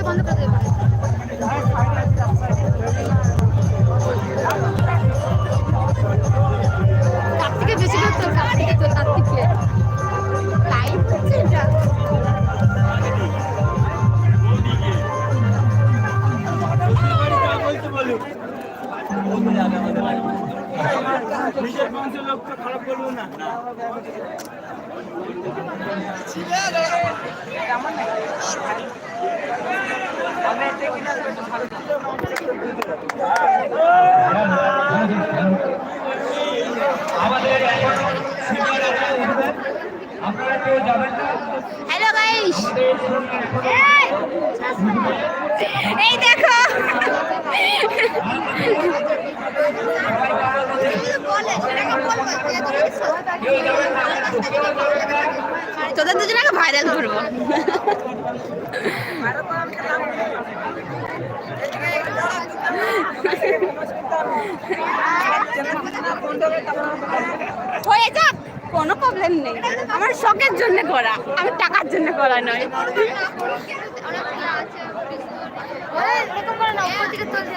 বন্ধ করে দেবে। তার থেকে বেশি দূর তোর কাছ থেকে, তোর তার থেকে লাইট হচ্ছে এটা। খারাপ বলবো না। হ্যালো গাইস, এই দেখো তোদের দুজনকে ভাইরাল করবো। হয়ে যাক, কোনো প্রবলেম নেই। আমার শখের জন্য করা, আমি টাকার জন্য করা নয়। এরকম করে না, উপর দিকে তুলতে